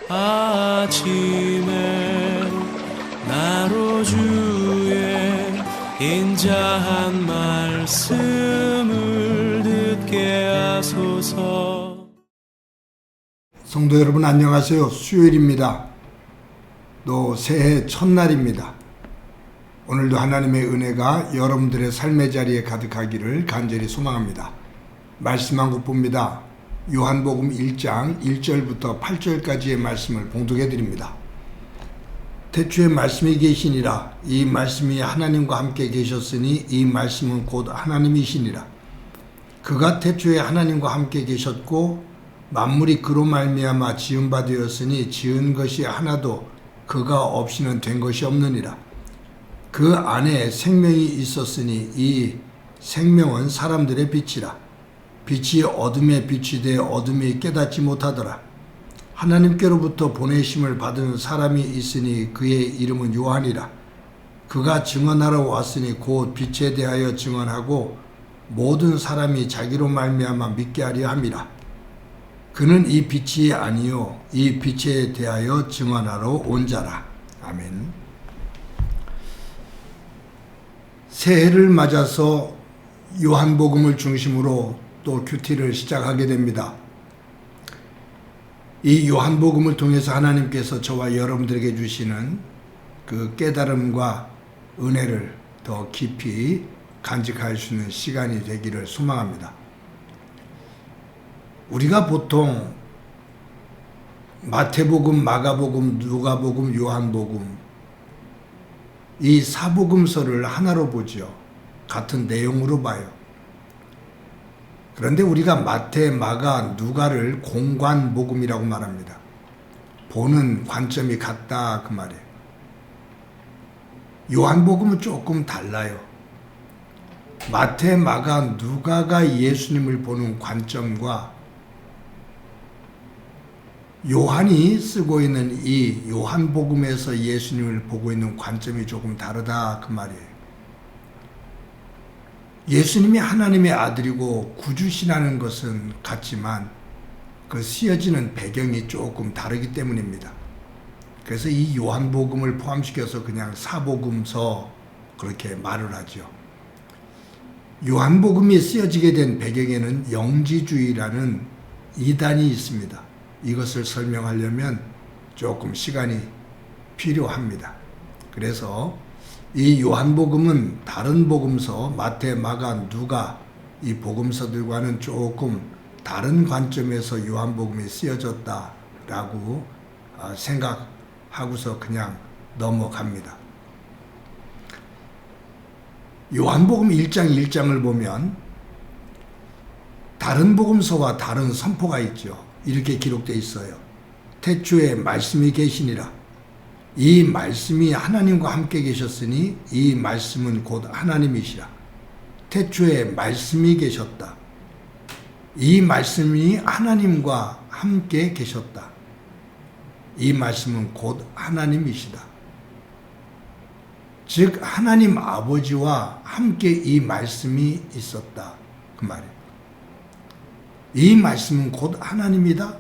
아침에 나로 주의 인자한 말씀을 듣게 하소서. 성도 여러분 안녕하세요. 수요일입니다. 또 새해 첫날입니다. 오늘도 하나님의 은혜가 여러분들의 삶의 자리에 가득하기를 간절히 소망합니다. 말씀 한 곳 봅니다. 요한복음 1장 1절부터 8절까지의 말씀을 봉독해 드립니다. 태초에 말씀이 계시니라. 이 말씀이 하나님과 함께 계셨으니 이 말씀은 곧 하나님이시니라. 그가 태초에 하나님과 함께 계셨고 만물이 그로 말미암아 지은 바 되었으니 지은 것이 하나도 그가 없이는 된 것이 없느니라. 그 안에 생명이 있었으니 이 생명은 사람들의 빛이라. 빛이 어둠에 비추되 어둠이 깨닫지 못하더라. 하나님께로부터 보내심을 받은 사람이 있으니 그의 이름은 요한이라. 그가 증언하러 왔으니 곧 빛에 대하여 증언하고 모든 사람이 자기로 말미암아 믿게 하려 함이라. 그는 이 빛이 아니요 이 빛에 대하여 증언하러 온 자라. 아멘. 새해를 맞아서 요한복음을 중심으로 또 큐티를 시작하게 됩니다. 이 요한복음을 통해서 하나님께서 저와 여러분들에게 주시는 그 깨달음과 은혜를 더 깊이 간직할 수 있는 시간이 되기를 소망합니다. 우리가 보통 마태복음, 마가복음, 누가복음, 요한복음 이 사복음서를 하나로 보죠. 같은 내용으로 봐요. 그런데 우리가 마태, 마가, 누가를 공관복음이라고 말합니다. 보는 관점이 같다 그 말이에요. 요한복음은 조금 달라요. 마태, 마가, 누가가 예수님을 보는 관점과 요한이 쓰고 있는 이 요한복음에서 예수님을 보고 있는 관점이 조금 다르다 그 말이에요. 예수님이 하나님의 아들이고 구주시라는 것은 같지만 그 쓰여지는 배경이 조금 다르기 때문입니다. 그래서 이 요한복음을 포함시켜서 그냥 사복음서 그렇게 말을 하죠. 요한복음이 쓰여지게 된 배경에는 영지주의라는 이단이 있습니다. 이것을 설명하려면 조금 시간이 필요합니다. 그래서 이 요한복음은 다른 복음서 마태, 마가, 누가 이 복음서들과는 조금 다른 관점에서 요한복음이 쓰여졌다라고 생각하고서 그냥 넘어갑니다. 요한복음 1장 1장을 보면 다른 복음서와 다른 선포가 있죠. 이렇게 기록되어 있어요. 태초에 말씀이 계시니라. 이 말씀이 하나님과 함께 계셨으니 이 말씀은 곧 하나님이시라. 태초에 말씀이 계셨다. 이 말씀이 하나님과 함께 계셨다. 이 말씀은 곧 하나님이시다. 즉 하나님 아버지와 함께 이 말씀이 있었다 그 말이에요. 이 말씀은 곧 하나님이다.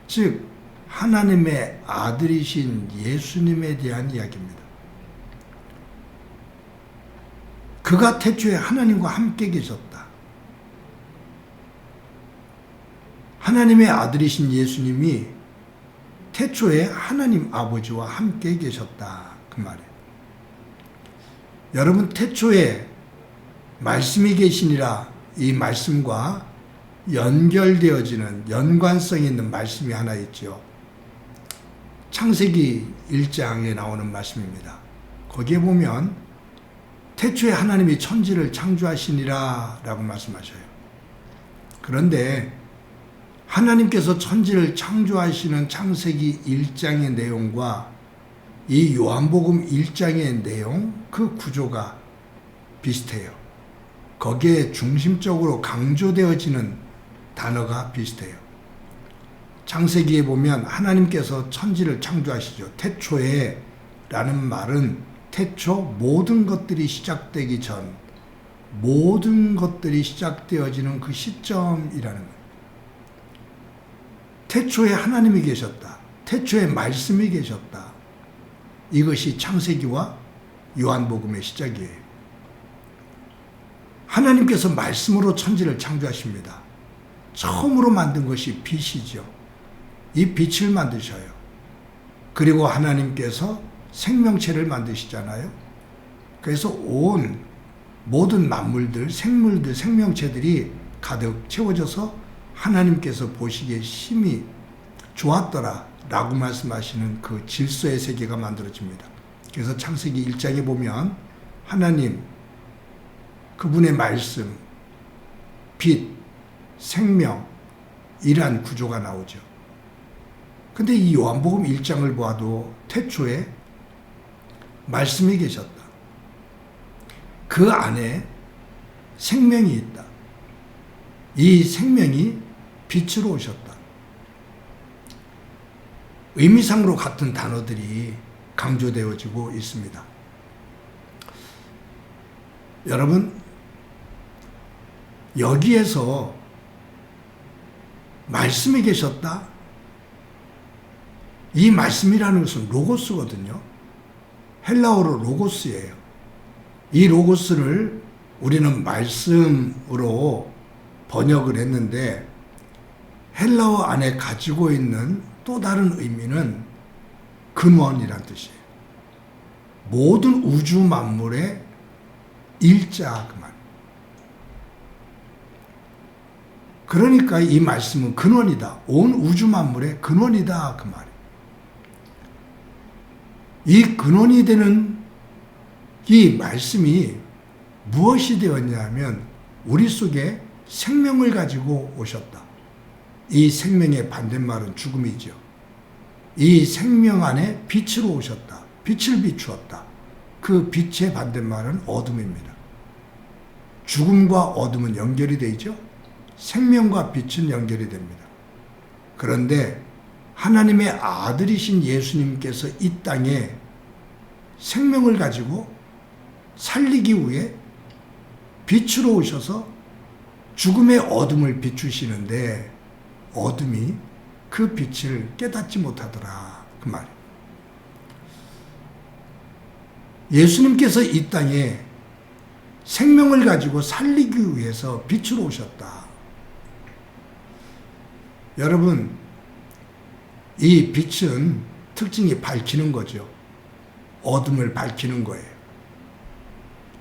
즉 하나님의 아들이신 예수님에 대한 이야기입니다. 그가 태초에 하나님과 함께 계셨다. 하나님의 아들이신 예수님이 태초에 하나님 아버지와 함께 계셨다 그 말이에요. 여러분 태초에 말씀이 계시니라 이 말씀과 연결되어지는 연관성 있는 말씀이 하나 있죠. 창세기 1장에 나오는 말씀입니다. 거기에 보면 태초에 하나님이 천지를 창조하시니라 라고 말씀하셔요. 그런데 하나님께서 천지를 창조하시는 창세기 1장의 내용과 이 요한복음 1장의 내용 그 구조가 비슷해요. 거기에 중심적으로 강조되어지는 단어가 비슷해요. 창세기에 보면 하나님께서 천지를 창조하시죠. 태초에 라는 말은 태초 모든 것들이 시작되기 전 모든 것들이 시작되어지는 그 시점이라는 거예요. 태초에 하나님이 계셨다. 태초에 말씀이 계셨다. 이것이 창세기와 요한복음의 시작이에요. 하나님께서 말씀으로 천지를 창조하십니다. 처음으로 만든 것이 빛이죠. 이 빛을 만드셔요. 그리고 하나님께서 생명체를 만드시잖아요. 그래서 온 모든 만물들, 생물들, 생명체들이 가득 채워져서 하나님께서 보시기에 심히 좋았더라 라고 말씀하시는 그 질서의 세계가 만들어집니다. 그래서 창세기 1장에 보면 하나님, 그분의 말씀, 빛, 생명, 이러한 구조가 나오죠. 근데 이 요한복음 1장을 보아도 태초에 말씀이 계셨다. 그 안에 생명이 있다. 이 생명이 빛으로 오셨다. 의미상으로 같은 단어들이 강조되어지고 있습니다. 여러분, 여기에서 말씀이 계셨다. 이 말씀이라는 것은 로고스거든요. 헬라어로 로고스예요. 이 로고스를 우리는 말씀으로 번역을 했는데 헬라어 안에 가지고 있는 또 다른 의미는 근원이란 뜻이에요. 모든 우주 만물의 일자 그 말. 그러니까 이 말씀은 근원이다. 온 우주 만물의 근원이다 그 말이에요. 이 근원이 되는 이 말씀이 무엇이 되었냐면 우리 속에 생명을 가지고 오셨다. 이 생명의 반대말은 죽음이죠. 이 생명 안에 빛으로 오셨다. 빛을 비추었다. 그 빛의 반대말은 어둠입니다. 죽음과 어둠은 연결이 되어 있죠. 생명과 빛은 연결이 됩니다. 그런데 하나님의 아들이신 예수님께서 이 땅에 생명을 가지고 살리기 위해 빛으로 오셔서 죽음의 어둠을 비추시는데 어둠이 그 빛을 깨닫지 못하더라 그 말이에요. 예수님께서 이 땅에 생명을 가지고 살리기 위해서 빛으로 오셨다. 여러분, 이 빛은 특징이 밝히는 거죠. 어둠을 밝히는 거예요.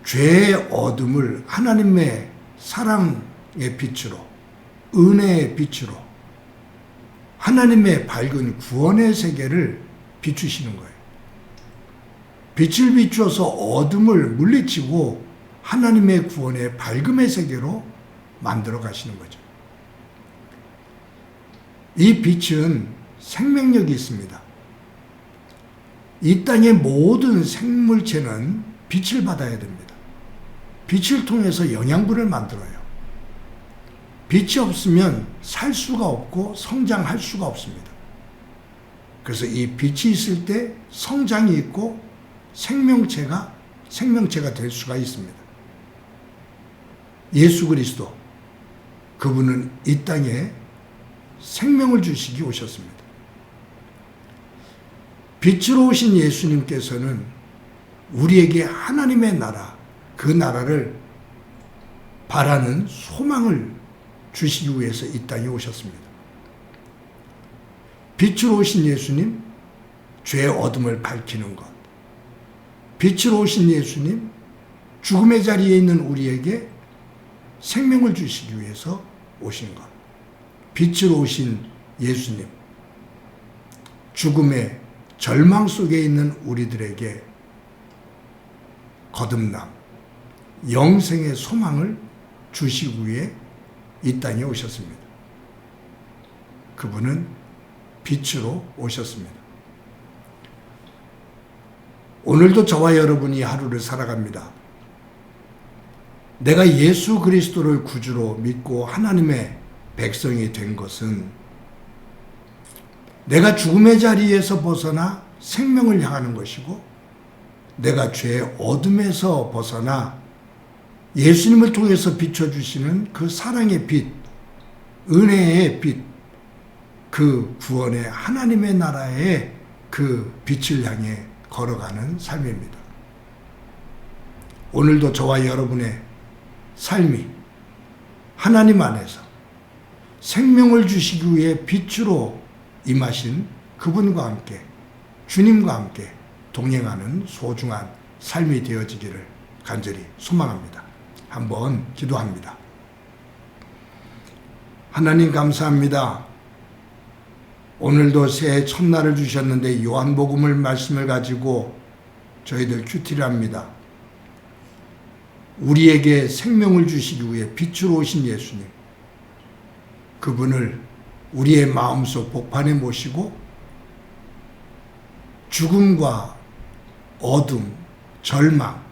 죄의 어둠을 하나님의 사랑의 빛으로, 은혜의 빛으로, 하나님의 밝은 구원의 세계를 비추시는 거예요. 빛을 비추어서 어둠을 물리치고 하나님의 구원의 밝음의 세계로 만들어 가시는 거죠. 이 빛은 생명력이 있습니다. 이 땅의 모든 생물체는 빛을 받아야 됩니다. 빛을 통해서 영양분을 만들어요. 빛이 없으면 살 수가 없고 성장할 수가 없습니다. 그래서 이 빛이 있을 때 성장이 있고 생명체가 될 수가 있습니다. 예수 그리스도, 그분은 이 땅에 생명을 주시기 오셨습니다. 빛으로 오신 예수님께서는 우리에게 하나님의 나라, 그 나라를 바라는 소망을 주시기 위해서 이 땅에 오셨습니다. 빛으로 오신 예수님, 죄의 어둠을 밝히는 것. 빛으로 오신 예수님, 죽음의 자리에 있는 우리에게 생명을 주시기 위해서 오신 것. 빛으로 오신 예수님, 죽음의 절망 속에 있는 우리들에게 거듭남, 영생의 소망을 주시기 위해 이 땅에 오셨습니다. 그분은 빛으로 오셨습니다. 오늘도 저와 여러분이 하루를 살아갑니다. 내가 예수 그리스도를 구주로 믿고 하나님의 백성이 된 것은 내가 죽음의 자리에서 벗어나 생명을 향하는 것이고, 내가 죄의 어둠에서 벗어나 예수님을 통해서 비춰주시는 그 사랑의 빛, 은혜의 빛, 그 구원의 하나님의 나라의 그 빛을 향해 걸어가는 삶입니다. 오늘도 저와 여러분의 삶이 하나님 안에서 생명을 주시기 위해 빛으로 임하신 그분과 함께 주님과 함께 동행하는 소중한 삶이 되어지기를 간절히 소망합니다. 한번 기도합니다. 하나님 감사합니다. 오늘도 새해 첫날을 주셨는데 요한복음을 말씀을 가지고 저희들 큐티를 합니다. 우리에게 생명을 주시기 위해 빛으로 오신 예수님, 그분을 우리의 마음속 복판에 모시고 죽음과 어둠, 절망,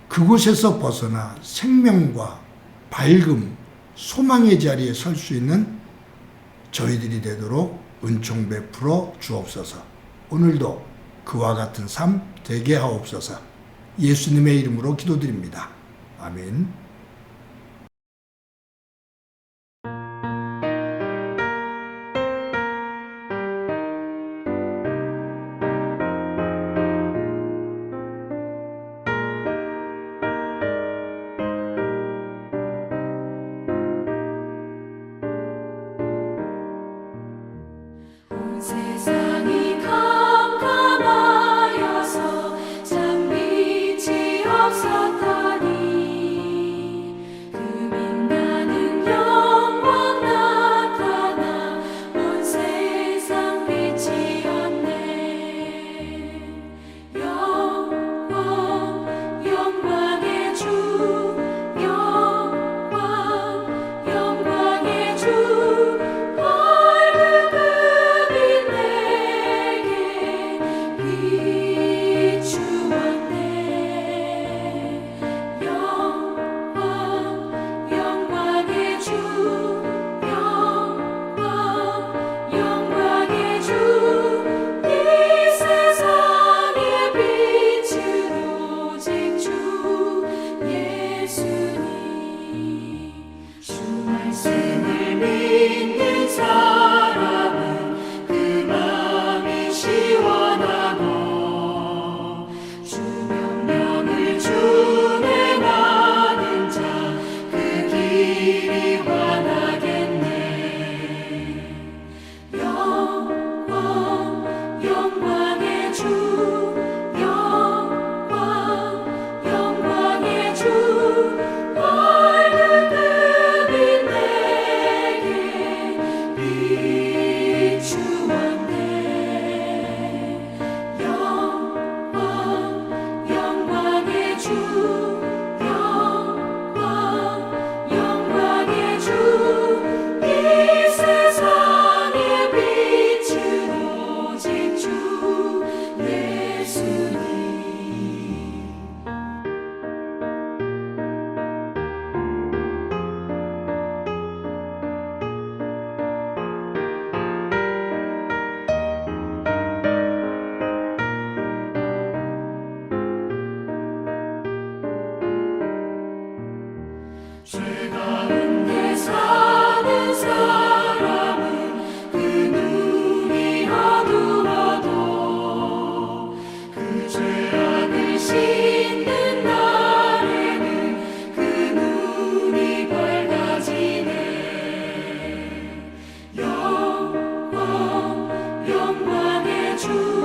그곳에서 벗어나 생명과 밝음, 소망의 자리에 설 수 있는 저희들이 되도록 은총 베풀어 주옵소서. 오늘도 그와 같은 삶 되게 하옵소서. 예수님의 이름으로 기도드립니다. 아멘. 세상이 캄캄하여서 참 빛이 없었다니 그 빛나는 영광 나타나 온 세상 빛이었네. 영광의 주 영광의 주 말씀을 믿는 사람은 그 마음이 시원하고 주 명령을 준행하는 자 그 길이 환하겠네. 영광의 주 영광의 주 죄 가운데 사는 사람은 그 눈이 어두워도 그 죄악을 씻는 날에는 그 눈이 밝아지네. 영광의 주